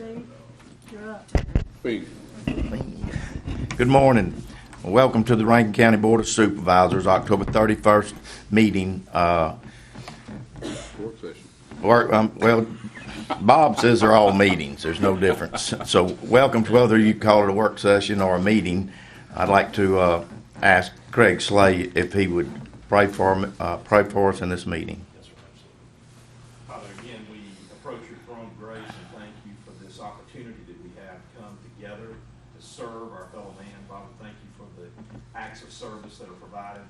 Steve, you're up. Speak. Good morning. Welcome to the Rankin County Board of Supervisors, October 31st meeting. Work session. Well, Bob says they're all meetings. There's no difference. So welcome to whether you call it a work session or a meeting. I'd like to ask Craig Slay if he would pray for us in this meeting. Father, again, we approach your throne of grace and thank you for this opportunity that we have to come together to serve our fellow man. Father, thank you for the acts of service that are provided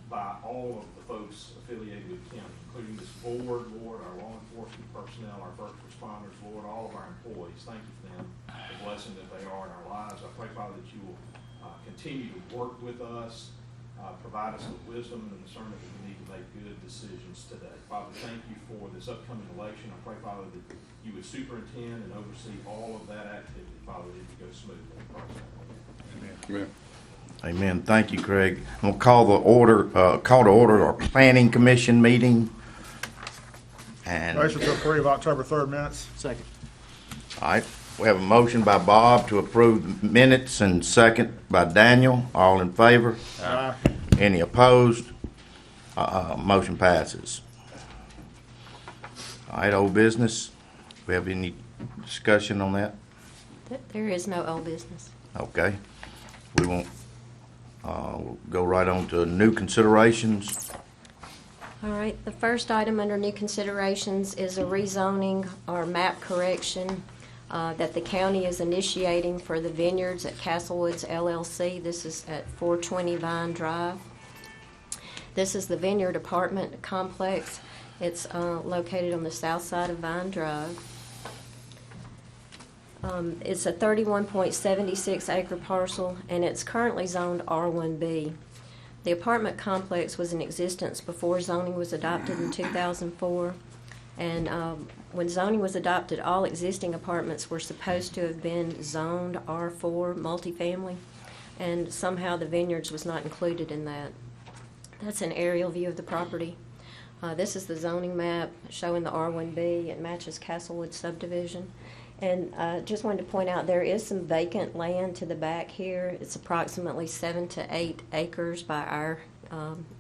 by all of the folks affiliated with the county, including this board, Lord, our law enforcement personnel, our first responders, Lord, all of our employees. Thank you for them, the blessing that they are in our lives. I pray, Father, that you will continue to work with us, provide us with wisdom and discernment that we need to make good decisions today. Father, thank you for this upcoming election. I pray, Father, that you would superintend and oversee all of that activity. Father, that it would go smoothly. Amen. Amen. Thank you, Craig. I'm going to call to order our Planning Commission meeting. And Motion to approve October 3rd minutes. Second. all right, we have a motion by Bob to approve the minutes and second by Daniel. All in favor? Aye. Any opposed? Motion passes. All right, old business. We have any discussion on that? There is no old business. Okay. We won't we'll go right on to new considerations. All right, the first item under new considerations is a rezoning or map correction that the county is initiating for the vineyards at Castlewoods LLC. This is at 420 Vine Drive. This is the vineyard apartment complex. It's located on the south side of Vine Drive. It's a 31.76 acre parcel, and it's currently zoned R1B. The apartment complex was in existence before zoning was adopted in 2004, and when zoning was adopted, all existing apartments were supposed to have been zoned R4 multifamily, and somehow the vineyards was not included in that. That's an aerial view of the property. This is the zoning map showing the R1B. It matches Castlewood subdivision. And just wanted to point out there is some vacant land to the back here. It's approximately 7 to 8 acres by our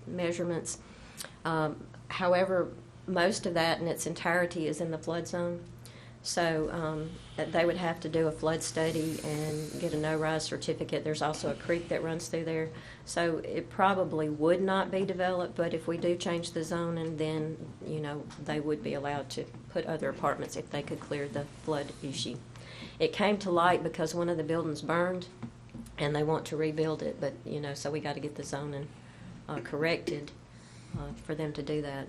measurements. However, most of that in its entirety is in the flood zone. So they would have to do a flood study and get a no-rise certificate. There's also a creek that runs through there. So it probably would not be developed, but if we do change the zoning, then, you know, they would be allowed to put other apartments if they could clear the flood issue. It came to light because one of the buildings burned, and they want to rebuild it, but, you know, so we got to get the zoning corrected for them to do that.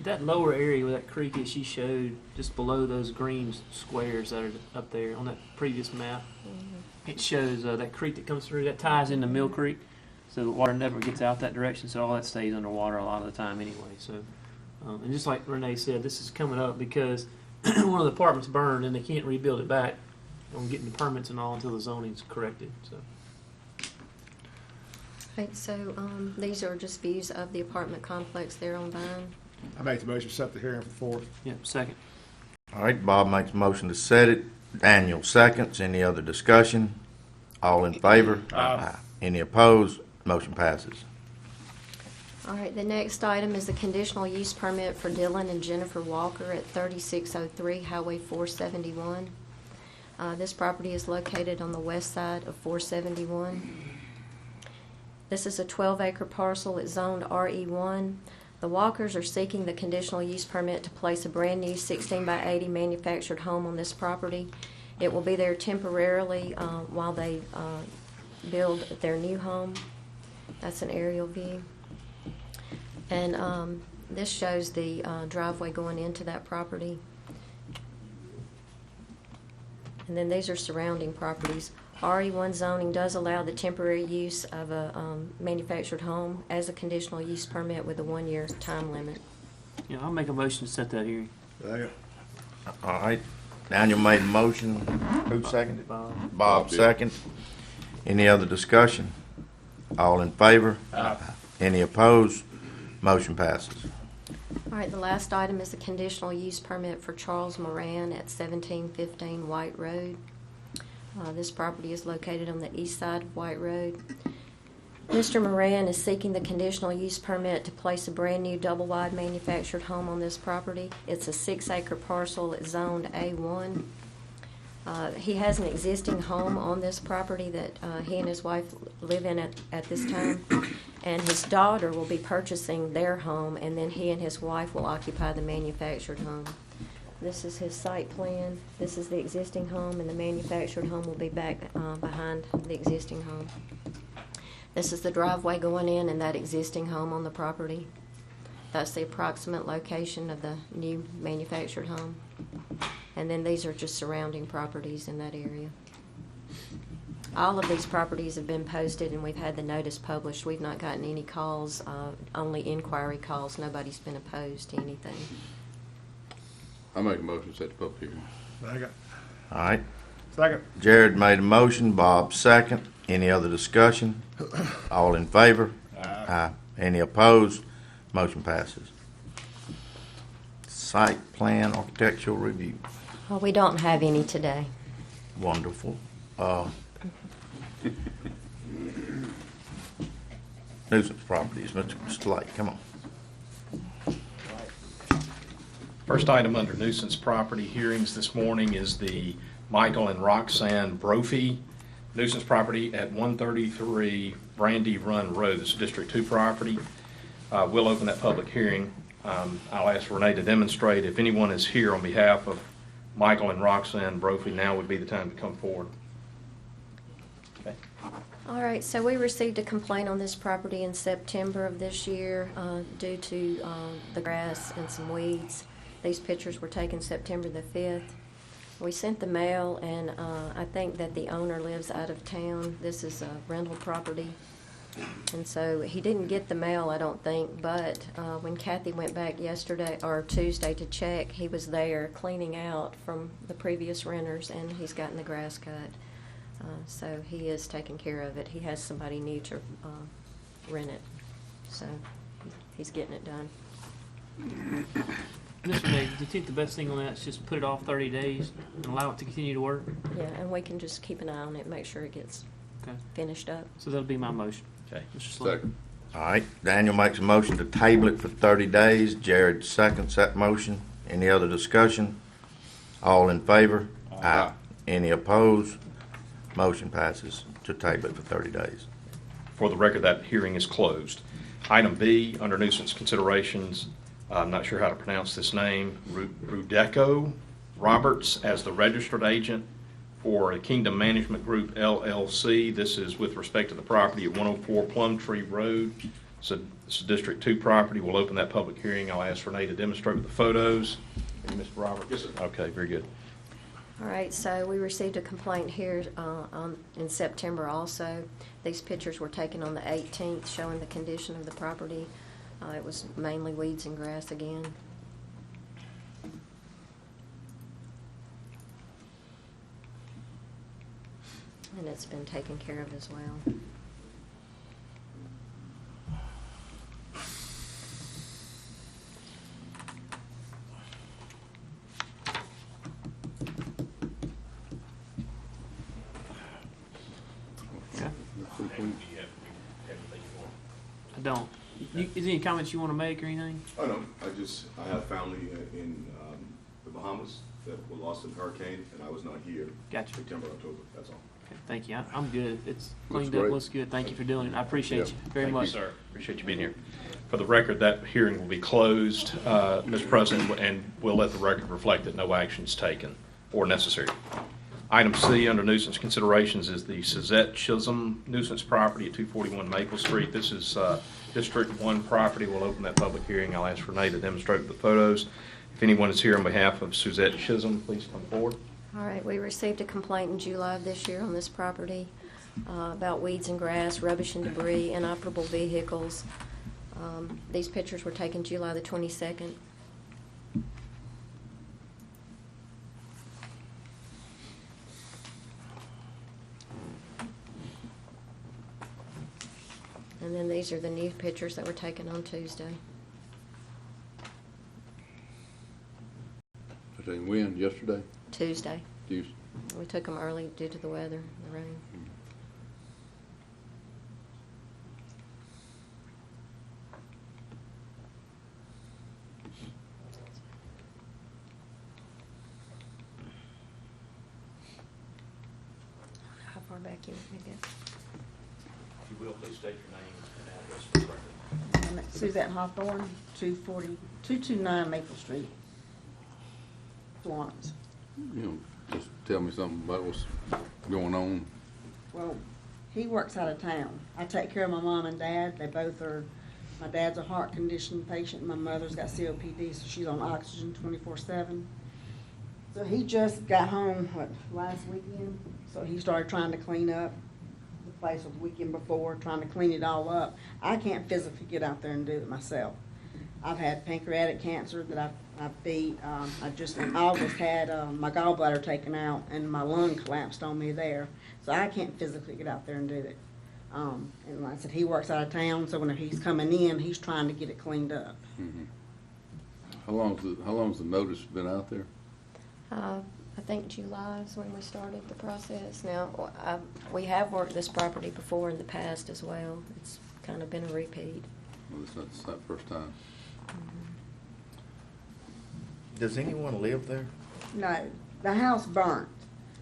That lower area where that creek is, she showed just below those green squares that are up there on that previous map. It shows that creek that comes through, that ties into Mill Creek, so the water never gets out that direction, so all that stays underwater a lot of the time anyway. So, and just like Renee said, this is coming up because one of the apartments burned and they can't rebuild it back on getting the permits and all until the zoning's corrected. So. Right, so these are just views of the apartment complex there on Vine. I make the motion to set the hearing for 4th. Yep, second. All right, Bob makes a motion to set it. Daniel seconds. Any other discussion? All in favor? Aye. Any opposed? Motion passes. All right, the next item is the conditional use permit for Dylan and Jennifer Walker at 3603 Highway 471. This property is located on the west side of 471. This is a 12-acre parcel. It's zoned RE1. The Walkers are seeking the conditional use permit to place a brand new 16 by 80 manufactured home on this property. It will be there temporarily while they build their new home. That's an aerial view. And this shows the driveway going into that property. And then these are surrounding properties. RE1 zoning does allow the temporary use of a manufactured home as a conditional use permit with a 1-year time limit. Yeah, I'll make a motion to set that hearing. All right. Daniel made a motion. Who seconded? Bob. Bob second. Any other discussion? All in favor? Aye. Any opposed? Motion passes. All right, the last item is a conditional use permit for Charles Moran at 1715 White Road. This property is located on the east side of White Road. Mr. Moran is seeking the conditional use permit to place a brand-new double-wide manufactured home on this property. It's a 6-acre parcel. It's zoned A1. He has an existing home on this property that he and his wife live in at this time, and his daughter will be purchasing their home, and then he and his wife will occupy the manufactured home. This is his site plan. This is the existing home, and the manufactured home will be back behind the existing home. This is the driveway going in and that existing home on the property. That's the approximate location of the new manufactured home. And then these are just surrounding properties in that area. All of these properties have been posted and we've had the notice published. We've not gotten any calls, only inquiry calls. Nobody's been opposed to anything. I make a motion to set the public hearing. Second. All right. Second. Jared made a motion, Bob second. Any other discussion? All in favor? Aye. Any opposed? Motion passes. Site plan architectural review. Well, we don't have any today. Wonderful. Nuisance properties, Mr. Slate, come on. First item under nuisance property hearings this morning is the Michael and Roxanne Brophy nuisance property at 133 Brandy Run Road. This is District 2 property. We'll open that public hearing. I'll ask Renee to demonstrate. If anyone is here on behalf of Michael and Roxanne Brophy, now would be the time to come forward. Okay. All right, so we received a complaint on this property in September of this year due to the grass and some weeds. These pictures were taken September the 5th. We sent the mail, and I think that the owner lives out of town. This is a rental property. And so he didn't get the mail, I don't think, but when Kathy went back yesterday or Tuesday to check, he was there cleaning out from the previous renters, and he's gotten the grass cut. So he is taking care of it. He has somebody new to rent it. So he's getting it done. Mr. Nate, do you think the best thing on that is just put it off 30 days and allow it to continue to work? Yeah, and we can just keep an eye on it, make sure it gets Okay. finished up. So that'll be my motion. Okay. Mr. Slade. Second. All right, Daniel makes a motion to table it for 30 days. Jared seconds that motion. Any other discussion? All in favor? Aye. Any opposed? Motion passes to table it for 30 days. For the record, that hearing is closed. Item B, under nuisance considerations, I'm not sure how to pronounce this name, Rudeco Roberts as the registered agent for Kingdom Management Group LLC. This is with respect to the property at 104 Plum Tree Road. So it's a District 2 property. We'll open that public hearing. I'll ask Renee to demonstrate with the photos. And Mr. Roberts? Yes, sir. Okay, very good. All right, so we received a complaint here in September also. These pictures were taken on the 18th showing the condition of the property. It was mainly weeds and grass again. And it's been taken care of as well. I don't. Is there any comments you want to make or anything? Oh, no, I have family in the Bahamas that were lost in hurricane, and I was not here. Gotcha. September, October, that's all. Okay, thank you. I'm good. It's cleaned great. up, looks good. Thank you for doing it. I appreciate you very Thank much. you, sir. Appreciate you being here. For the record, that hearing will be closed, Mr. President, and we'll let the record reflect that no action is taken or necessary. Item C under nuisance considerations is the Suzette Chisholm nuisance property at 241 Maple Street. This is District 1 property. We'll open that public hearing. I'll ask Renee to demonstrate the photos. If anyone is here on behalf of Suzette Chisholm, please come forward. All right, we received a complaint in July of this year on this property about weeds and grass, rubbish and debris, inoperable vehicles. These pictures were taken July the 22nd. And then these are the new pictures that were taken on Tuesday. I tell you, when, yesterday? Tuesday. Tuesday. We took them early due to the weather, the rain. How far back you want me to go? If you will, please state your name and address for the record. I'm at Suzette Hawthorne, 229 Maple Street, Florence. You know, just tell me something about what's going on. Well, he works out of town. I take care of my mom and dad. They both are, my dad's a heart condition patient. My mother's got COPD, so she's on oxygen 24/7. So he just got home, last weekend? So he started trying to clean up the place the weekend before, trying to clean it all up. I can't physically get out there and do it myself. I've had pancreatic cancer that I've beat. I just in August had my gallbladder taken out and my lung collapsed on me there. So I can't physically get out there and do it. And like I said, he works out of town, so when he's coming in, he's trying to get it cleaned up. Mhm. How long's the notice been out there? I think July is when we started the process. Now, we have worked this property before in the past as well. It's kind of been a repeat. Well, it's not the first time. Does anyone live there? No, the house burnt.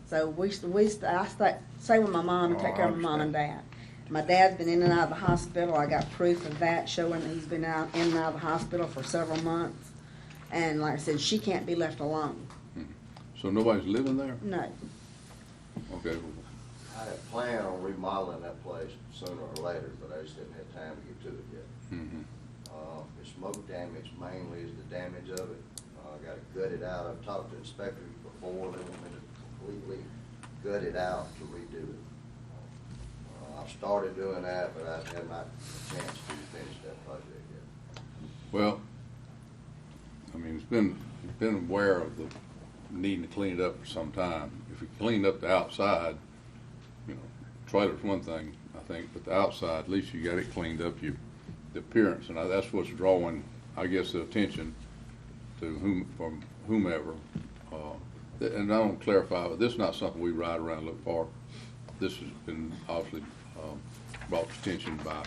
So I stay with my mom and take care of my mom and dad. My dad's been in and out of the hospital. I got proof of that showing that he's been in and out of the hospital for several months. And like I said, she can't be left alone. So nobody's living there? No. Okay. I had planned on remodeling that place sooner or later, but I just didn't have time to get to it yet. Mhm. The smoke damage mainly is the damage of it. I got it gutted out. I've talked to inspectors before. They want me to completely gut it out to redo it. I've started doing that, but I have not had a chance to finish that project yet. Well, I mean, it's been aware of the needing to clean it up for some time. If you clean up the outside, you know, trailer's one thing, I think, but the outside, at least you got it cleaned up, the appearance, and that's what's drawing, I guess, the attention to from whomever. And I don't clarify, but this is not something we ride around and look for. This has been obviously brought to attention by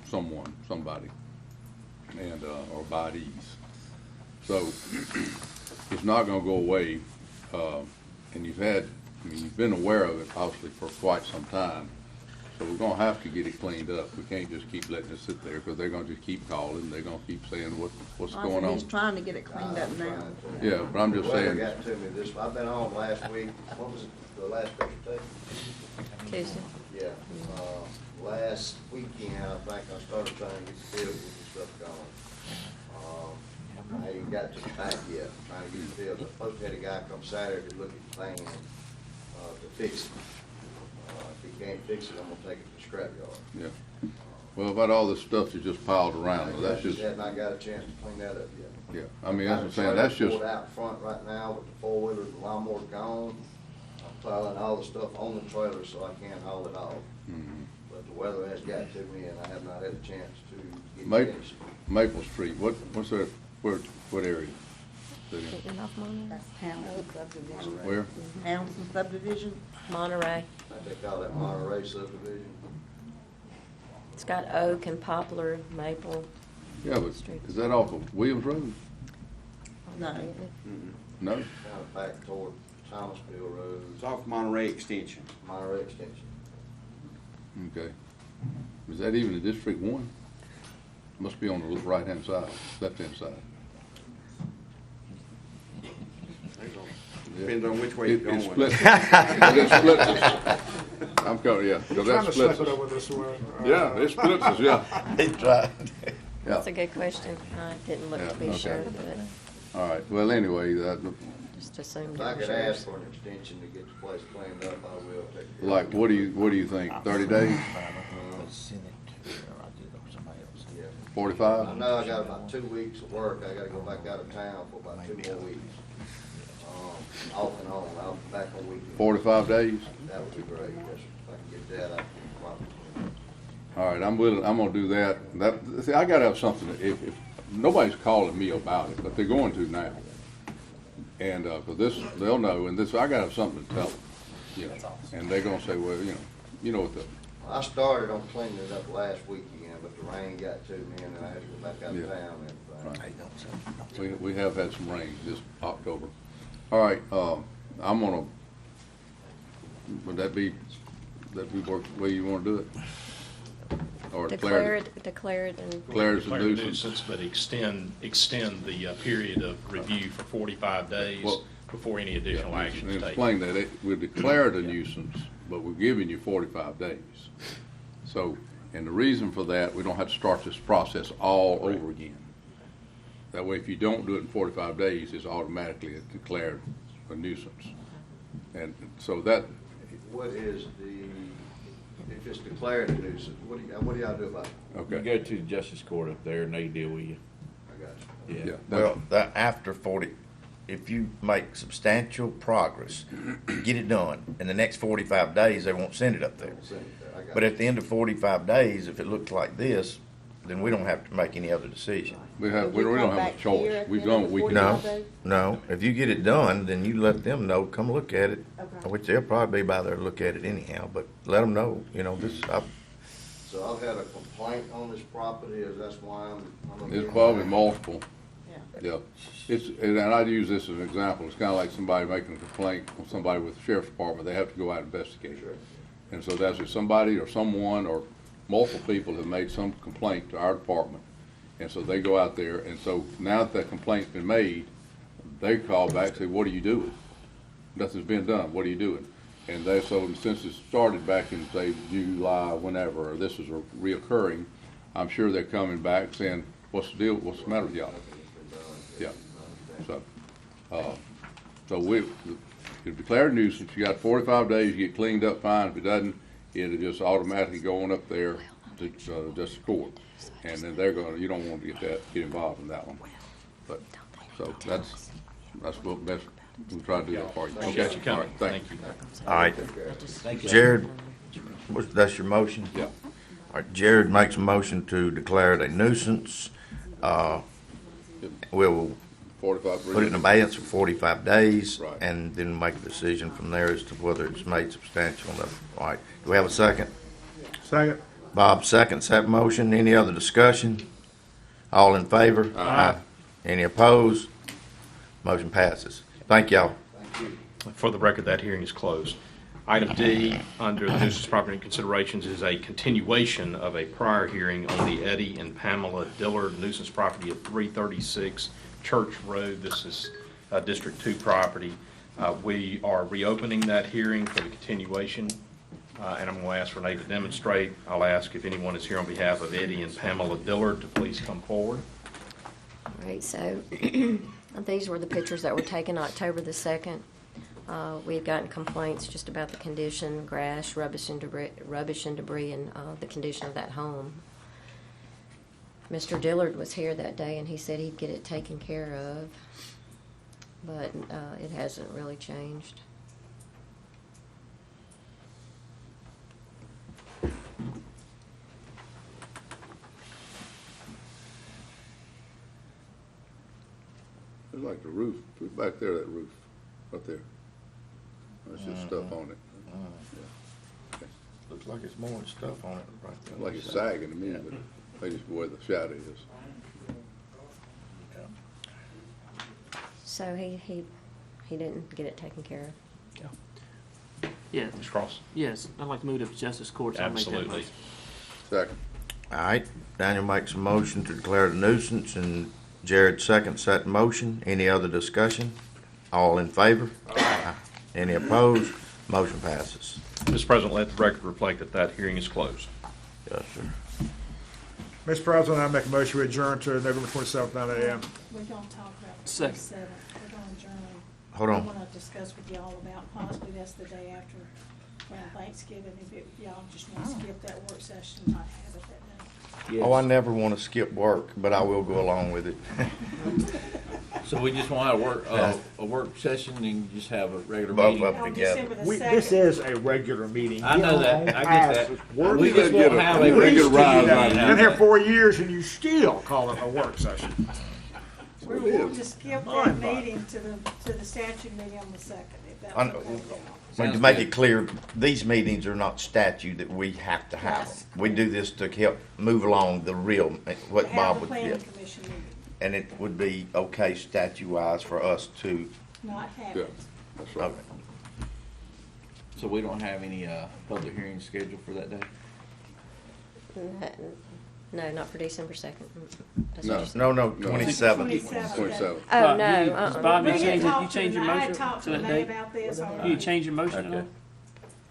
somebody, and or bodies. So it's not going to go away, and you've been aware of it obviously for quite some time. So we're going to have to get it cleaned up. We can't just keep letting it sit there because they're going to just keep calling. They're going to keep saying what's Like I going said, on. he's trying to get it cleaned up now. Yeah, but I'm just The weather saying. got to me this, I've been on last week. What was it, the last picture taken? Tuesday. Yeah, last weekend, I think I started trying to get the field with the stuff going. I ain't got to the back yet, trying to get the field. I supposed to have a guy come Saturday to look at the thing to fix it. If he can't fix it, I'm gonna take it to the scrapyard. Yeah. Well, about all this stuff that just piled around, I that's just, have not got a chance to clean that up yet. yeah. I mean, as I'm saying, that's just, Pulled out front right now with the four-wheeler, the lawnmower gone. I'm piling all the stuff on the trailer so I can't haul it off. mhm. But the weather has got to me and I have not had a chance to get Maple, finished. Maple Street, what's that, what area? Is it in? Getting off Monterey. That's Townsend subdivision. Where? Townsend subdivision. Monterey. I think they call that Monterey subdivision. It's got oak and poplar, maple. Yeah, but is that off of Williams Road? No. No? Kind of back toward Thomasville Road, It's off Monterey Extension. Monterey Extension. Okay. Is that even a District 1? Must be on the right-hand side, left-hand side. Depends on which way you're going. It splits. It splits us. I'm going, yeah, because that Trying to splits slip it us. over this way. Yeah, it splits us, yeah. He tried. That's Yeah. a good question. I didn't look Yeah, to be okay. sure, but All right, well, anyway, just assumed If it I was could ask yours. for an extension to get the place cleaned up, I will take it. like, what do you think, 30 days, Yeah. 45? I know I got about 2 weeks of work. I gotta go back out of town for about 2 more weeks. Off and on, I'll be back on weekends. 45 days? That would be great, yes, if I can get that, I can probably. All right, I'm gonna do that. See, I gotta have something, if nobody's calling me about it, but they're going to now. And, 'cause this, they'll know, and this, I got something to tell them, you know. And they're gonna say, well, you know what the, I started on cleaning it up last weekend, but the rain got to me and then I had to go back out Yeah. of town and everything. we have had some rain this October. All right, I'm gonna, would that be work the way you wanna do it? Or Declare it and Declare it a Declare a nuisance? nuisance, but extend the period of review for 45 days Well, before any additional action is taken. Explain that, we declare it a nuisance, but we're giving you 45 days. So, and the reason for that, we don't have to start this process all over again. That way, if you don't do it in 45 days, it's automatically declared a nuisance. And so that, What is if it's declared a nuisance, what do y'all do about it? You okay, go to the justice court up there and they deal with you. I got you. yeah. Well, that after 40, if you make substantial progress, get it done, in the next 45 days, they won't send it up there. I got But you. at the end of 45 days, if it looks like this, then we don't have to make any other decision. We Would don't come have a back here choice. at the We've end done of what we the can. No, 45 days? no, if you get it done, then you let them know, come look at it, Okay. which they'll probably be by there to look at it anyhow, but let them know, So I've had a complaint on this property, is that's why I'm gonna It's get probably mad? multiple. Yeah. Yeah, and I'd use this as an example, it's kinda like somebody making a complaint on somebody with the sheriff's department, they have to go out and investigate. Sure. And so that's if somebody or someone or multiple people have made some complaint to our department. And so they go out there, and so now that complaint's been made, they call back and say, what are you doing? Nothing's been done, what are you doing? And so since it started back in, say, July, whenever, or this is reoccurring, I'm sure they're coming back saying, what's the deal, what's the matter with y'all? Yeah, so we declare a nuisance, you got 45 days, you get cleaned up fine, if it doesn't, it'll just automatically go on up there to justice court. And then you don't want to get involved in that one. But, so that's what best, we'll try to do that for you. Appreciate you coming. All right, thank Thank you. all right. Thank you. Jared, that's your motion? Yeah. All right, Jared makes a motion to declare it a nuisance. We'll 45. put it in abeyance for 45 days, Right. and then make a decision from there as to whether it's made substantial enough. All right, do we have a second? Second. Bob seconds that motion. Any other discussion? All in favor? Aye. Any opposed? Motion passes. Thank y'all. For the record, that hearing is closed. Item D, under the nuisance property considerations, is a continuation of a prior hearing on the Eddie and Pamela Dillard nuisance property at 336 Church Road. This is District 2 property. We are reopening that hearing for the continuation, and I'm going to ask Renee to demonstrate. I'll ask if anyone is here on behalf of Eddie and Pamela Dillard to please come forward. All right, so these were the pictures that were taken October the 2nd. We had gotten complaints just about the condition, grass, rubbish and debris, and the condition of that home. Mr. Dillard was here that day, and he said he'd get it taken care of, but it hasn't really changed. It's like the roof, back there, that roof, right there. There's just stuff on it. Looks like it's more stuff on it right there. Like it's sagging to me, but maybe it's where the shadow is. So he didn't get it taken care of. Yeah, Ms. Cross? yes, I'd like to move to justice court. So I'll make that Absolutely. motion. Second. All right, Daniel makes a motion to declare it a nuisance, and Jared seconds that motion. Any other discussion? All in favor? Aye. Any opposed? Motion passes. Mr. President, let the record reflect that that hearing is closed. Yes, sir. Mr. President, I make a motion we adjourn to November 27th, 9 a.m. We're gonna talk about the Second. 27th. We're gonna adjourn. Hold on. I wanna discuss with y'all about possibly that's the day after Thanksgiving, if y'all just wanna skip that work session, not have it that day. Oh, I never want to skip work, but I will go along with it. So we just want a work session and just have a regular Both meeting? of them On together. December the This 2nd. is a regular meeting. I know that. I get that. Work We just won't have a At least regular you ride know, right You've now. been here 4 years and you still call it a work session. We'll just skip that meeting to the statute meeting on the second, if that's I okay. know. with y'all. I mean, to make it clear, these meetings are not statute that we have to have them. Yes. We do this to help move along the real, what Have Bob the would planning get. commission meeting, And it would be okay statute-wise for us to, not have Yeah, it. that's right. okay. So we don't have any, public hearings scheduled for that day? No, not for December 2nd. That's No. what you said. No, 27. 27. 27. Oh, Bob, no. you- Bob, We you had changed, you talked to changed your them. I had motion talked to to that Renee date? about this You already. changed your motion at Okay.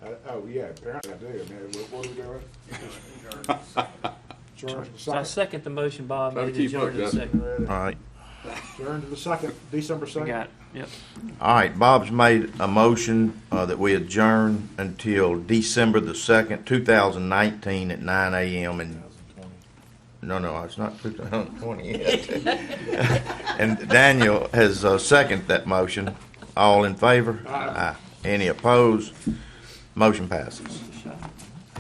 all? Oh, yeah, apparently I do, man. What are we doing? Adjourn to the So I second. second the motion Bob Try to made, keep adjourn up, to the Justin. second. All right. Adjourn to the second, December I 2nd. got it, yep. All right, Bob's made a motion that we adjourn until December the 2nd, 2019 at 9 a.m. and no, it's not 2020 yet. And Daniel has seconded that motion. All in favor? Aye. Any opposed? Motion passes.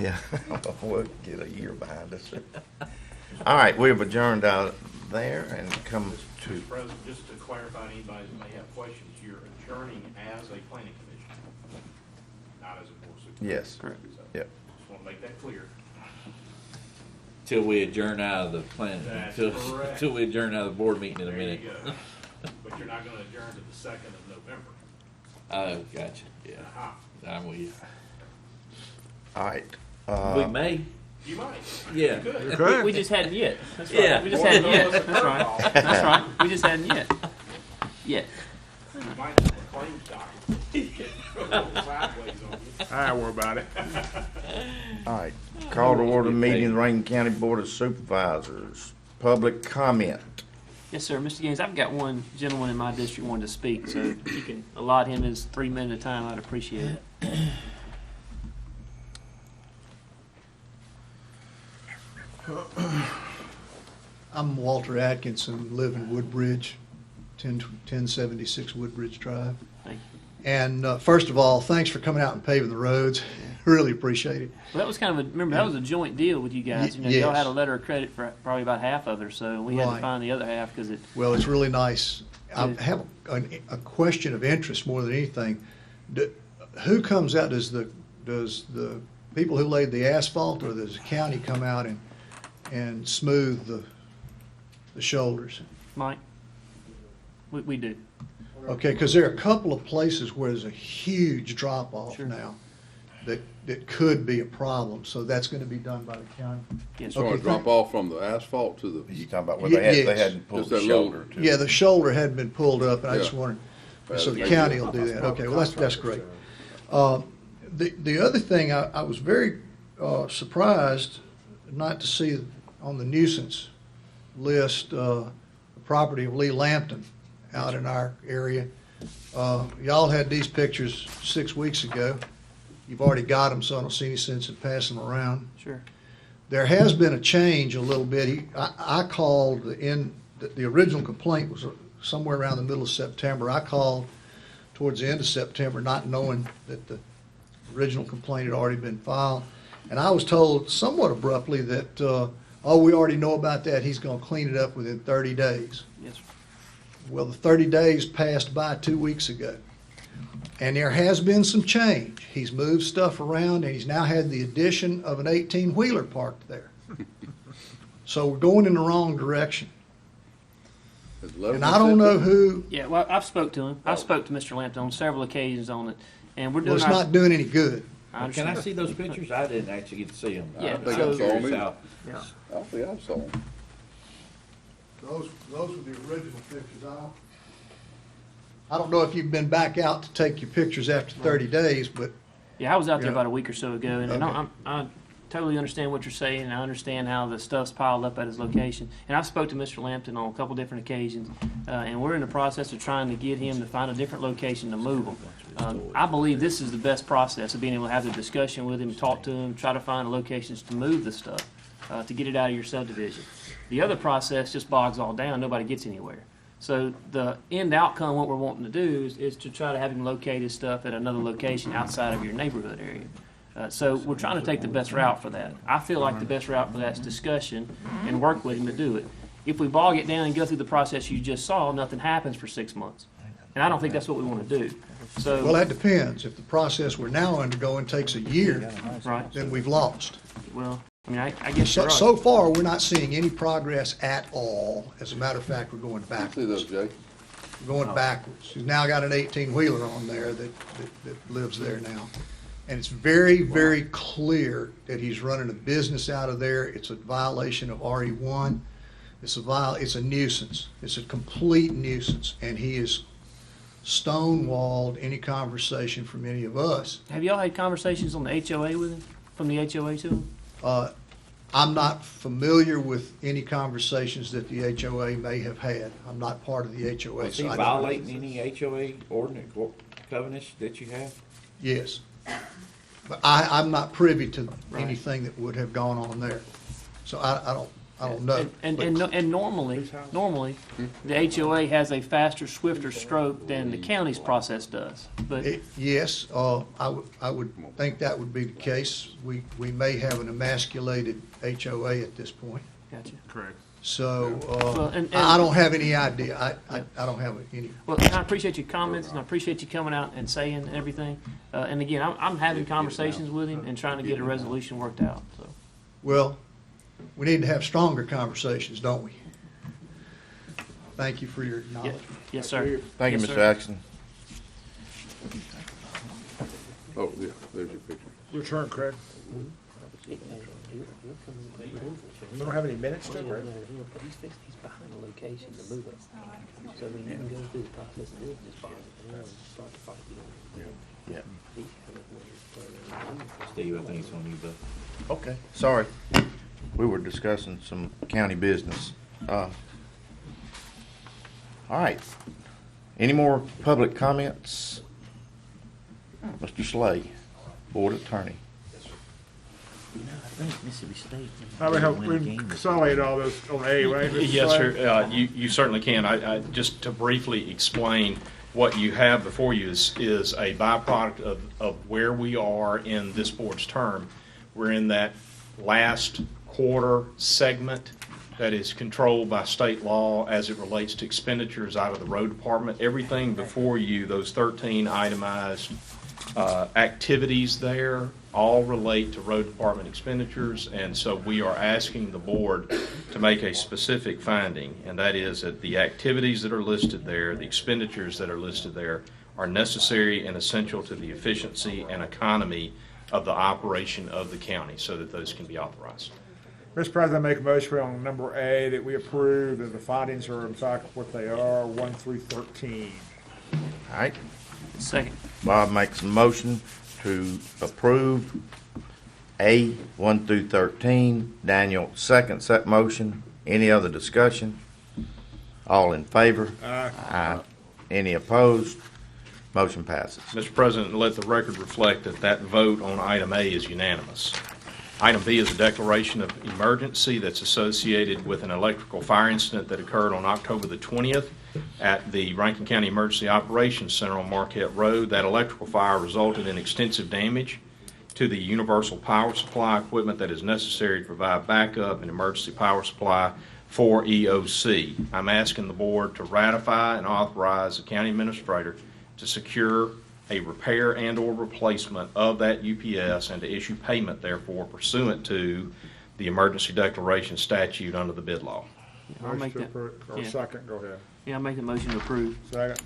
Yeah, we'll get a year behind us. All right, we've adjourned out there and come to, Mr. President, just to clarify, anybody that may have questions, you're adjourning as a planning commission, not as a board of supervisors. yes, Correct. So, yep. just want to make that clear. Till we adjourn out of the plan, That's till, correct. till we adjourn out of the board meeting in a There minute. you go. But you're not going to adjourn to the 2nd of November. Oh, gotcha, yeah, Aha. I'm with you. All right. We may, You might. yeah. You could. You could. We just hadn't yet. That's right. Yeah. We just hadn't yet. That's right. That's right. We just hadn't yet. Yet. You might have a claims document. Sideways on you. I don't worry about it. All right, call to order meeting of the Rankin County Board of Supervisors. Public comment. Yes, sir. Mr. Gaines, I've got one gentleman in my district wanting to speak, so if you can allot him his 3 minute of time, I'd appreciate it. I'm Walter Atkinson, live in Woodbridge, 1076 Woodbridge Drive. Thank you. And first of all, thanks for coming out and paving the roads. Really appreciate it. Well, that was kind of remember, that was a joint deal with you guys. You know, y'all Yes. had a letter of credit for probably about half of it or so, and we had to Right. find the other half because it, Well, it's really nice. I Good. have a question of interest more than anything. Who comes out? Does the people who laid the asphalt, or does the county come out and smooth the shoulders? Mike, we do. Okay, because there are a couple of places where there's a huge drop off Sure. now that could be a problem. So that's going to be done by the county. Yes, So sir. I Okay, drop off from the asphalt to the, You talking about where they Yes. hadn't pulled Just the that little- shoulder to. Yeah, the shoulder hadn't been pulled up, and I just Yeah. wondered, Well, so the yeah. county will do that. Okay, well, that's great. The other thing, I was very surprised not to see on the nuisance list, the property of Lee Lampton out in our area. Y'all had these pictures 6 weeks ago. You've already got them, so I don't see any sense in passing them around. Sure. There has been a change a little bit. I called the original complaint was somewhere around the middle of September. I called towards the end of September, not knowing that the original complaint had already been filed. And I was told somewhat abruptly that, we already know about that. He's going to clean it up within 30 days. Yes, sir. Well, the 30 days passed by 2 weeks ago. And there has been some change. He's moved stuff around, and he's now had the addition of an 18-wheeler parked there. So we're going in the wrong direction. is Lebanon And I don't know City? who, Yeah, well, I've spoke to him. I've spoke to Mr. Lampton on several occasions on it, and we're well, doing it's our. not doing any good. I Can I understand. see those pictures? I didn't actually get to see them. Yeah, I think so- I saw 'em curious either. how- Yeah. I don't think I saw them. Those were the original pictures. I don't know if you've been back out to take your pictures after 30 days, but Yeah, I was out there Yeah. about a week or so ago, and Okay. I totally understand what you're saying, and I understand how the stuff's piled up at his location. And I've spoke to Mr. Lampton on a couple different occasions, and we're in the process of trying to get him to find a different location to move him. I believe this is the best process of being able to have the discussion with him, talk to him, try to find locations to move the stuff, to get it out of your subdivision. The other process just bogs all down. Nobody gets anywhere. So the end outcome, what we're wanting to do is to try to have him locate his stuff at another location outside of your neighborhood area. So we're trying to take the best route for that. I feel like the best route for that is discussion and work with him to do it. if we bog it down and go through the process you just saw, nothing happens for 6 months. And I don't think that's what we want to do. So, Well, that depends. If the process we're now undergoing takes a year, right. then we've lost. Well, I mean, I guess So, you're right. so far, we're not seeing any progress at all. As a matter of fact, we're going See those, backwards. Jay? We're going backwards. We've now got an 18-wheeler on there that lives there now. And it's very, very clear that he's running a business out of there. It's a violation of RE1. It's a nuisance. It's a complete nuisance. And he is stonewalled any conversation from any of us. Have y'all had conversations on the HOA with him? From the HOA to him? I'm not familiar with any conversations that the HOA may have had. I'm not part of the HOA. Was he so I don't- violating any HOA ordinance covenants that you have? Yes. But I'm not privy to Right. anything that would have gone on there. So I don't know. And normally, the HOA has a faster, swifter stroke than the county's process does. But Yes, I would think that would be the case. We may have an emasculated HOA at this point. gotcha. Correct. So Well, and- I don't have any idea. I don't have any. Well, and I appreciate your comments, and I appreciate you coming out and saying everything. And again, I'm having conversations with him and trying to get a resolution worked out. So, Well, we need to have stronger conversations, don't we? Thank you for your yeah, knowledge. yes, sir. Thank you, Yes, Mr. sir. Axon. Oh, yeah, there's your picture. Your turn, Craig. We don't have any minutes, though, right? He's behind the location to move it. So I mean, you can go through the process and just bog it down and start to fight. Yeah. Steve, I think it's on you, but. Okay, sorry. We were discussing some county business. All right. Any more public comments? Mr. Slay, Board Attorney. I would hope we can consolidate all those on A, right? Mr. Yes, Slay? sir. You certainly can. I just to briefly explain what you have before you is a byproduct of where we are in this board's term. We're in that last quarter segment that is controlled by state law as it relates to expenditures out of the road department. Everything before you, those 13 itemized activities there, all relate to road department expenditures, and so we are asking the board to make a specific finding, and that is that the activities that are listed there, the expenditures that are listed there, are necessary and essential to the efficiency and economy of the operation of the county, so that those can be authorized. Mr. President, I make a motion on number A that we approve, and the findings are in fact what they are, 1 through 13. All right. Second. Bob makes a motion to approve A 1 through 13. Daniel seconds that motion. Any other discussion? All in favor? Aye. Any opposed? Motion passes. Mr. President, let the record reflect that that vote on item A is unanimous. Item B is a declaration of emergency that's associated with an electrical fire incident that occurred on October the 20th at the Rankin County Emergency Operations Center on Marquette Road. That electrical fire resulted in extensive damage to the universal power supply equipment that is necessary to provide backup and emergency power supply for EOC. I'm asking the board to ratify and authorize the county administrator to secure a repair and or replacement of that UPS and to issue payment therefore pursuant to the emergency declaration statute under the bid law. I'll make Motion to that. approve, or Yeah. second, go ahead. Yeah, I'll make the motion to approve. Second.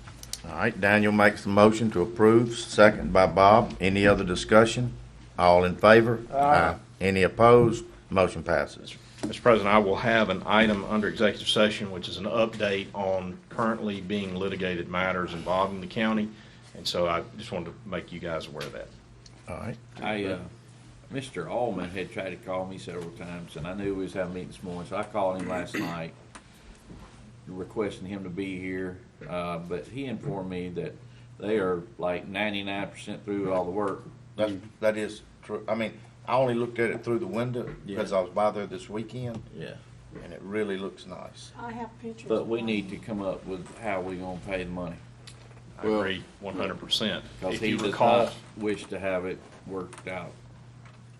All right, Daniel makes the motion to approve, second by Bob. Any other discussion? All in favor? Aye. Any opposed? Motion passes. Mr. President, I will have an item under executive session, which is an update on currently being litigated matters involving the county, and so I just wanted to make you guys aware of that. All right. Mr. Allman had tried to call me several times, and I knew we was having a meeting this morning, so I called him last night requesting him to be here, but he informed me that they are like 99% through all the work. That is true. I mean, I only looked at it through the window because I was by there this weekend, Yeah. and it really looks nice. I have pictures. But we need to come up with how we gonna pay the money. I agree 100%. Because If he you does recall, not wish to have it worked out.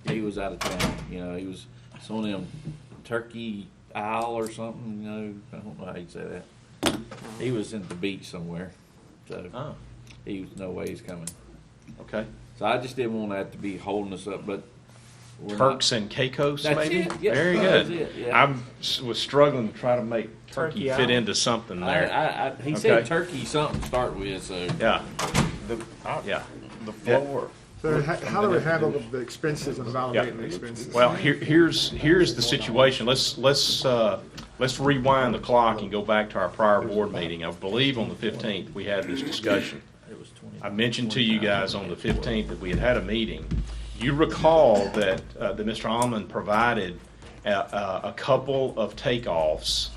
He was out of town, he was, some of them turkey Isle or something, you know, I don't know how you say that. He was in the beach somewhere, so Oh, he was no way he's coming. okay. So I just didn't want that to be holding us up, but we're not- Turks and Caicos, That's maybe? it, yes, Very that's good. it, yeah. Was struggling to try to make Turkey Turkey fit Island. into something there. He Okay. said turkey something to start with, so. Yeah, The, yeah. the floor. So how do we handle the expenses and validating the expenses? Well, here's the situation. Let's rewind the clock and go back to our prior board meeting. I believe on the 15th, we had this discussion. I mentioned to you guys on the 15th that we had a meeting. You recall that Mr. Almond provided a couple of takeoffs.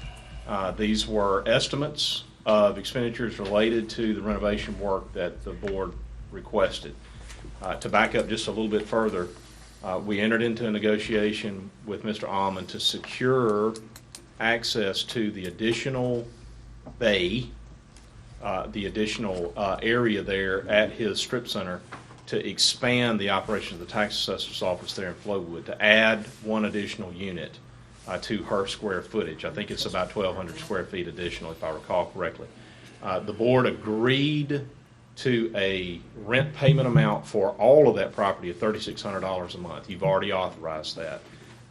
These were estimates of expenditures related to the renovation work that the board requested. To back up just a little bit further, we entered into a negotiation with Mr. Almond to secure access to the additional bay, the additional area there at his strip center to expand the operation of the tax assessor's office there in Flowood, to add one additional unit to her square footage. I think it's about 1,200 square feet additional, if I recall correctly. The board agreed to a rent payment amount for all of that property of $3,600 a month. You've already authorized that.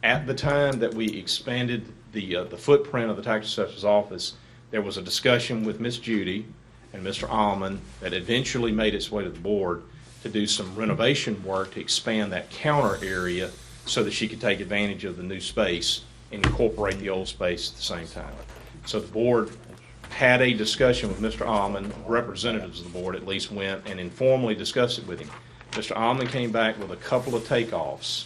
At the time that we expanded the footprint of the tax assessor's office, there was a discussion with Miss Judy and Mr. Almond that eventually made its way to the board to do some renovation work to expand that counter area so that she could take advantage of the new space and incorporate the old space at the same time. So the board had a discussion with Mr. Almond, representatives of the board at least went and informally discussed it with him. Mr. Almond came back with a couple of takeoffs,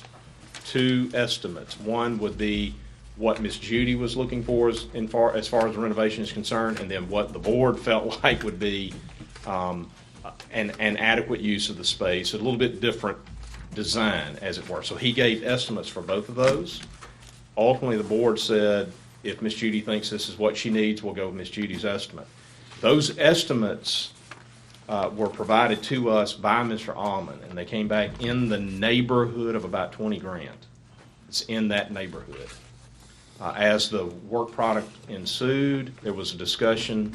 two estimates. One would be what Miss Judy was looking for as far as the renovation is concerned, and then what the board felt like would be an adequate use of the space, a little bit different design, as it were. So he gave estimates for both of those. Ultimately, the board said, if Miss Judy thinks this is what she needs, we'll go with Miss Judy's estimate. Those estimates were provided to us by Mr. Almond, and they came back in the neighborhood of about 20 grand. It's in that neighborhood. As the work product ensued, there was a discussion,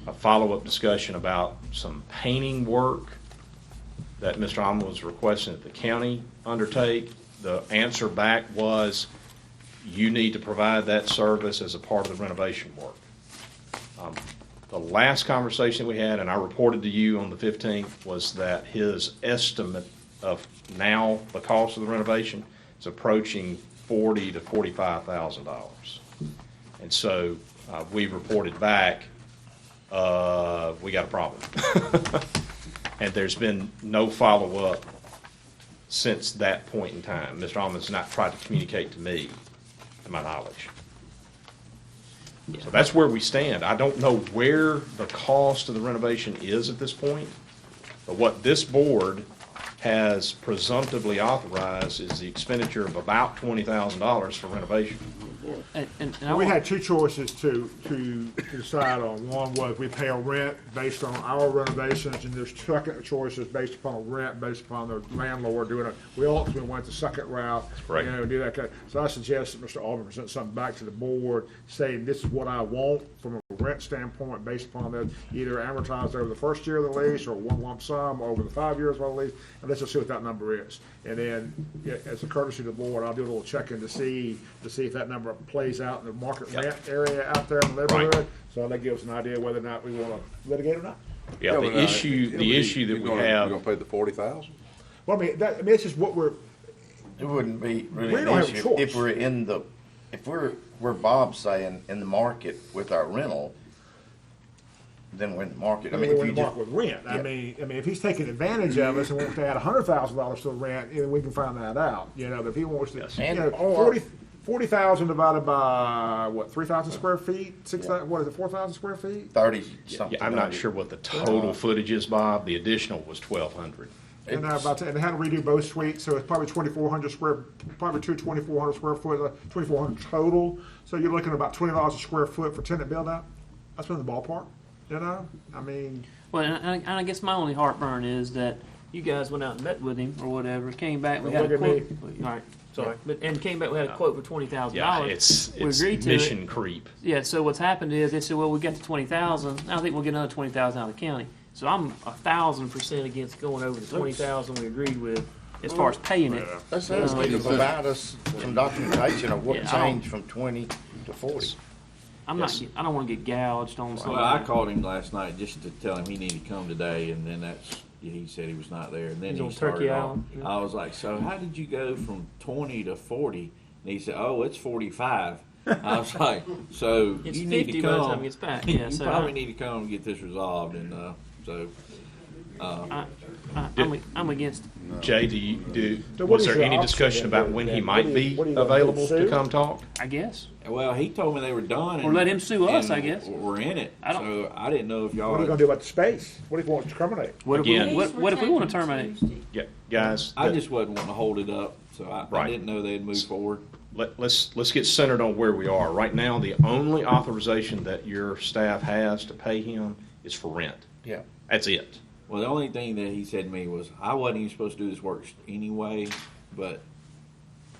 a follow-up discussion about some painting work that Mr. Almond was requesting that the county undertake. The answer back was, you need to provide that service as a part of the renovation work. The last conversation we had, and I reported to you on the 15th, was that his estimate of now the cost of the renovation is approaching $40,000 to $45,000. And so we reported back, we got a problem. And there's been no follow-up since that point in time. Mr. Almond's not tried to communicate to me, to my knowledge. So that's where we stand. I don't know where the cost of the renovation is at this point, but what this board has presumptively authorized is the expenditure of about $20,000 for renovation. And We had two choices to decide on. One was we pay a rent based on our renovations, and there's second choices based upon a rent, based upon the landlord doing it. We ultimately went the second route, Right. do that kind. So I suggest that Mr. Alderman present something back to the board saying this is what I want from a rent standpoint based upon that, either amortized over the first year of the lease or one lump sum over the 5 years of the lease, and let's just see what that number is. And then, as a courtesy to the board, I'll do a little checking to see if that number plays out in the market rent area out there in the neighborhood. Right. So that gives us an idea whether or not we want to litigate or not. Yeah, the issue that we have. You're gonna pay the 40,000? Well, it's just what we're, It wouldn't be We really don't an have a issue choice. if we're where Bob's saying, in the market with our rental, then we're in the market. I mean, if we're you in the just, market with rent. Yeah. I mean, if he's taking advantage of us and wants to add $100,000 to the rent, we can find that out. But if he wants to, Yes. And- 40,000 divided by what, 3,000 square feet? 6,000? What is it? 4,000 square feet? 30 something. Yeah, I'm not sure what the total footage is, Bob. The additional was 1,200. And they had to redo both suites, so it's probably 2,400 square, probably 2,400 square foot, 2,400 total. So you're looking at about $20 a square foot for tenant build out. That's in the ballpark. I mean, well, and I guess my only heartburn is that you guys went out and met with him or whatever, came back, we Don't had a look at quote. All right, sorry, but and came back, we had a quote for $20,000. Yeah, it's We agreed to mission it. creep. Yeah, so what's happened is they said, well, we got to 20,000. I think we'll get another 20,000 out of the county. So I'm 1,000% against going over the 20,000 we agreed with as far as paying it. Let's ask them to provide us some documentation of what Yeah, I don't- changed from 20 to 40. I'm not. I don't want to get gouged on something. Well, I called him last night just to tell him he needed to come today, and then he said he was not there, and then He's he on started Turkey off. Island, yeah. I was like, so how did you go from 20 to 40? And he said, oh, it's 45. I was like, so It's you need 50 to by the come. time it gets back. Yeah, you so probably need to come and get this resolved, and so. I'm against. Jay, So what was is there your any option discussion then, about when he Dan? might be what are you gonna do, available to sue? come talk? I guess. Well, he told me they were done. Or and- let him sue us, and I guess. We're in it. I don't- So I didn't know if y'all. What are you gonna do about the space? What if you want to terminate? What if Again- we? What if we want to terminate? Yeah, guys. I just wasn't wanting to hold it up, so I Right. didn't know they'd move forward. Let's get centered on where we are. Right now, the only authorization that your staff has to pay him is for rent. Yeah. That's it. Well, the only thing that he said to me was, I wasn't even supposed to do this work anyway, but,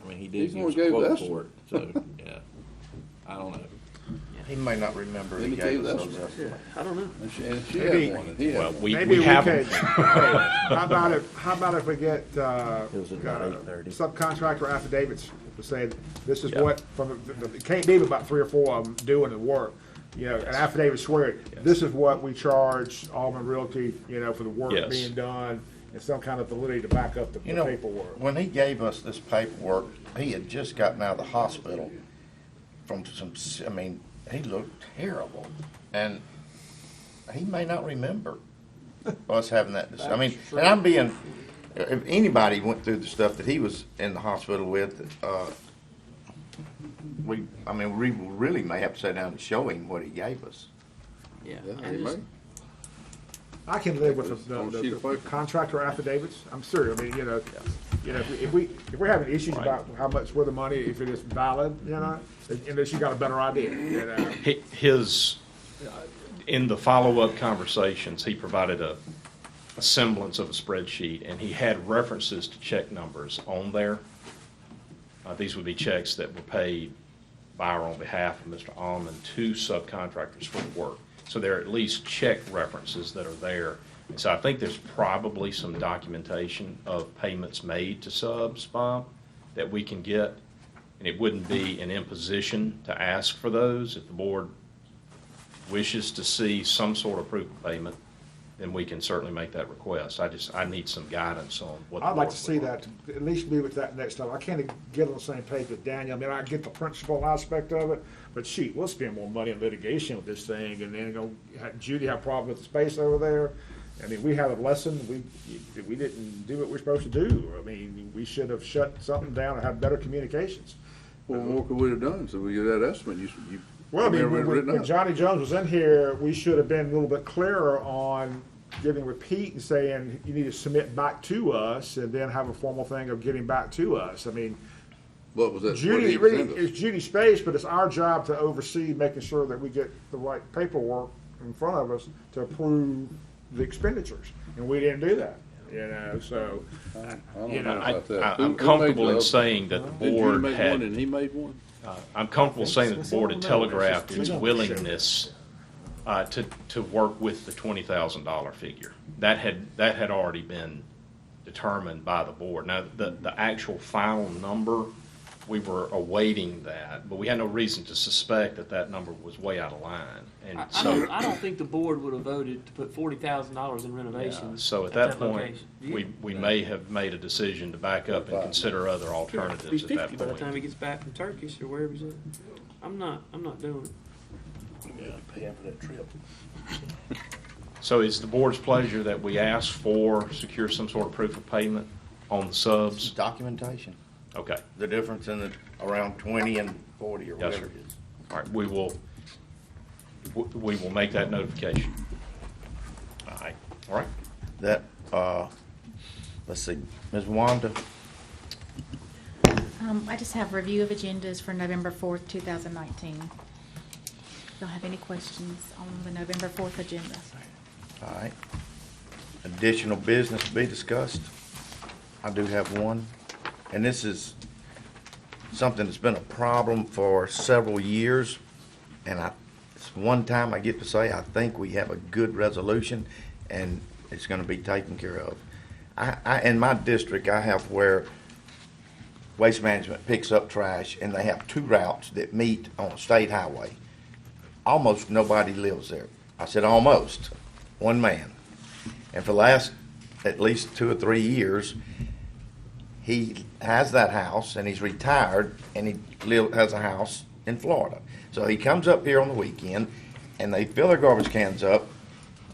I mean, he did He's the give one us who a gave quote us for it, so, yeah. I don't know. He may not remember Then he he gave gave us us those. Yeah, I don't know. And she Maybe- had one, and he had Well, one. Maybe we have could. them. How about if we get It was about 8:30. subcontractor affidavits to say this is Yeah. what it can't be about 3 or 4 of them doing the work. You know, an affidavit swear this is what we charge Almond Realty. You know, for the work Yes. being done, and some kind of validity to back up the You know, paperwork. when he gave us this paperwork, he had just gotten out of the hospital from I mean, he looked terrible. And he may not remember us having that. I mean, and I'm being, if anybody went through the stuff that he was in the hospital with, we really may have to sit down and show him what he gave us. Yeah. Yeah, I he just- may. I can live with It's on a sheet of the paper. contractor affidavits. I'm serious. I mean, you know, if we're having issues Right. about how much where the money, if it is valid, you know, unless you got a better idea, you know. His, in the follow-up conversations, he provided a semblance of a spreadsheet, and he had references to check numbers on there. These would be checks that were paid by or on behalf of Mr. Almond to subcontractors for the work. So there are at least check references that are there. And so I think there's probably some documentation of payments made to subs, Bob, that we can get. And it wouldn't be an imposition to ask for those. If the board wishes to see some sort of proof of payment, then we can certainly make that request. I need some guidance on what the I'd like board to see would that, to at least be with that next time. I can't get on the same page with Daniel. I mean, I get the principal aspect of it, but shoot, we'll spend more money on litigation with this thing, and then have Judy have a problem with the space over there. I mean, we had a lesson, we didn't do what we're supposed to do. I mean, we should have shut something down and had better communications. What more could we have done? So we get that estimate, you. Well, I mean, never had it written when up. Johnny Jones was in here, we should have been a little bit clearer on giving repeat and saying, you need to submit back to us, and then have a formal thing of getting back to us. I mean, What was that? Judy, what he really, sent us? it's Judy's space, but it's our job to oversee making sure that we get the right paperwork in front of us to approve the expenditures, and we didn't do that, you know, so. I don't You know know, about that. I'm Who made comfortable in the- saying that the Did you board make had. one and he made one? I'm comfortable saying that the board had telegraphed its Yeah. willingness to work with the $20,000 figure. That had already been determined by the board. Now, the actual final number, we were awaiting that, but we had no reason to suspect that number was way out of line. And so, I don't think the board would have voted to put $40,000 in renovations. so at that point, location. we may have made a decision to back up and consider other Be alternatives at that 50 by the time point. he gets back from Turkish or wherever he's at. I'm not doing it. Paying for that trip. So it's the board's pleasure that we ask for, secure some sort of proof of payment on the subs? Documentation, Okay, the difference in the, around 20 and 40 or Yes, whatever sir. it is. all right, we will make that notification. All right, That, let's see, Ms. Wanda, I just have review of agendas for November 4th, 2019. Y'all have any questions on the November 4th agenda? all right. additional business to be discussed? I do have one, and this is something that's been a problem for several years, and it's one time I get to say I think we have a good resolution, and it's going to be taken care of. In my district, I have where Waste Management picks up trash, and they have two routes that meet on a state highway. Almost nobody lives there. I said almost, one man. And for the last at least 2 or 3 years, he has that house, and he's retired, and he has a house in Florida. So he comes up here on the weekend, and they fill their garbage cans up,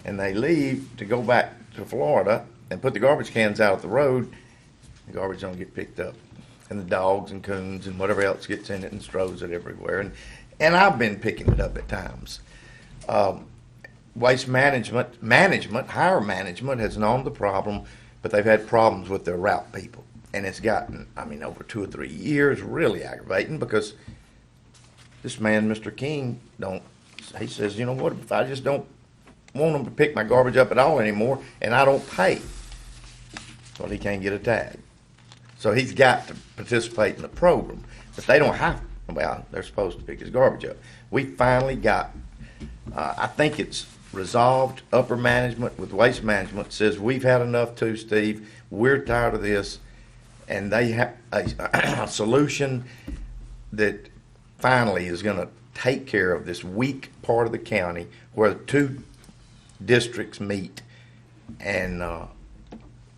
and they leave to go back to Florida and put the garbage cans out at the road. The garbage don't get picked up, and the dogs and coons and whatever else gets in it and throws it everywhere. And I've been picking it up at times. Waste management, higher management has known the problem, but they've had problems with their route people. And it's gotten, over 2 or 3 years, really aggravating, because this man, Mr. King, he says, you know what, if I just don't want them to pick my garbage up at all anymore, and I don't pay, well, he can't get a tag. So he's got to participate in the program, but they don't have, they're supposed to pick his garbage up. We finally got, I think it's resolved. Upper management with Waste Management says, we've had enough too, Steve. We're tired of this. And they have a solution that finally is going to take care of this weak part of the county where the two districts meet. And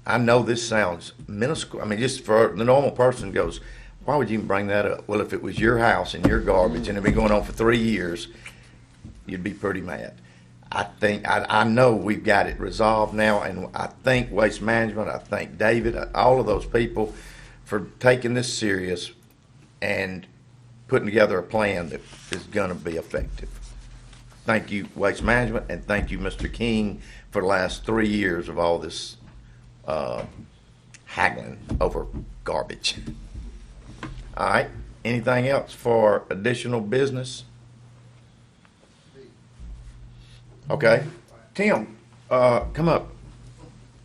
I know this sounds minuscule. Just for the normal person goes, why would you even bring that up? Well, if it was your house and your garbage and it'd been going on for 3 years, you'd be pretty mad. I know we've got it resolved now, and I thank Waste Management, I thank David, all of those people for taking this serious and putting together a plan that is going to be effective. Thank you, Waste Management, and thank you, Mr. King, for the last 3 years of all this haggling over garbage. All right, anything else for additional business? Okay. Tim, come up.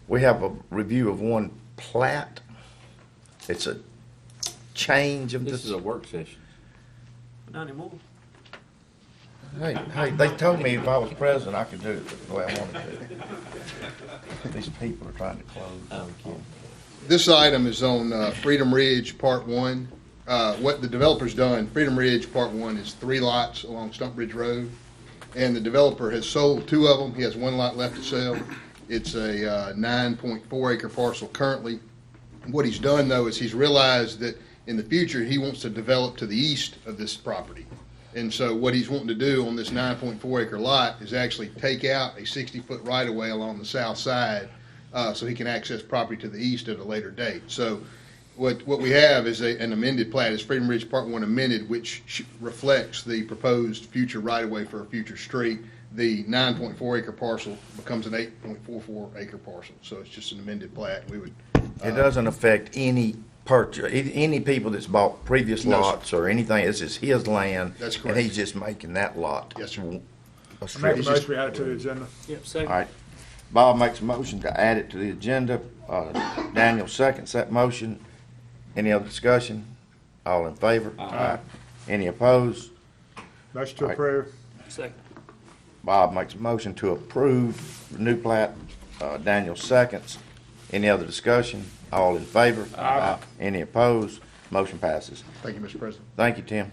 We have a review of one plat. It's a change of This is a work session. Not anymore. Hey, they told me if I was president, I could do it the way I wanted to. These people are trying to close. This item is on Freedom Ridge Part 1. What the developer's done, Freedom Ridge Part 1 is 3 lots along Stump Ridge Road. And the developer has sold 2 of them. He has 1 lot left to sell. It's a 9.4 acre parcel currently. What he's done, though, is he's realized that in the future he wants to develop to the east of this property. And so what he's wanting to do on this 9.4 acre lot is actually take out a 60-foot right-of-way along the south side so he can access property to the east at a later date. So what we have is an amended plat. It's Freedom Ridge Part 1 amended, which reflects the proposed future right-of-way for a future street. The 9.4 acre parcel becomes an 8.44 acre parcel. So it's just an amended plat. We would. It doesn't affect any purchase, any people that's bought previous lots or anything. This is his land. That's correct. And he's just making that lot. Yes, sir. Make a motion, we add it to the agenda. Yep, second. All right. Bob makes a motion to add it to the agenda. Daniel seconds that motion. Any other discussion? All in favor? Aye. Any opposed? Motion to All right. approve. Second. Bob makes a motion to approve the new plat. Daniel seconds. Any other discussion? All in favor? Aye. Any opposed? Motion passes. Thank you, Mr. President. Thank you, Tim.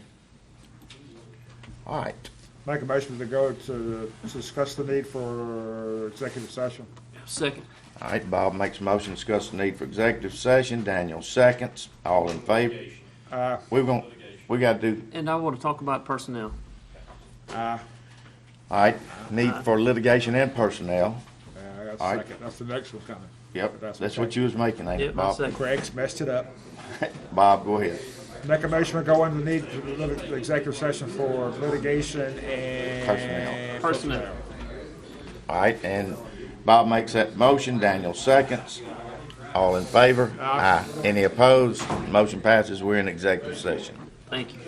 All right. Make a motion to go to discuss the need for executive session. Second. All right, Bob makes a motion to discuss the need for executive session. Daniel seconds. All in favor? We got to do, And I want to talk about personnel. all right, need for litigation and personnel. That's All right. second. That's the next one coming. Yep, that's okay. what you was making, ain't Yep, it, Bob? second. Craig's messed it up. Bob, go ahead. Make a motion to go into need for executive session for litigation and Personnel. All right, and Bob makes that motion. Daniel seconds. All in favor? Aye. Any opposed? Motion passes. We're in executive session. Thank you.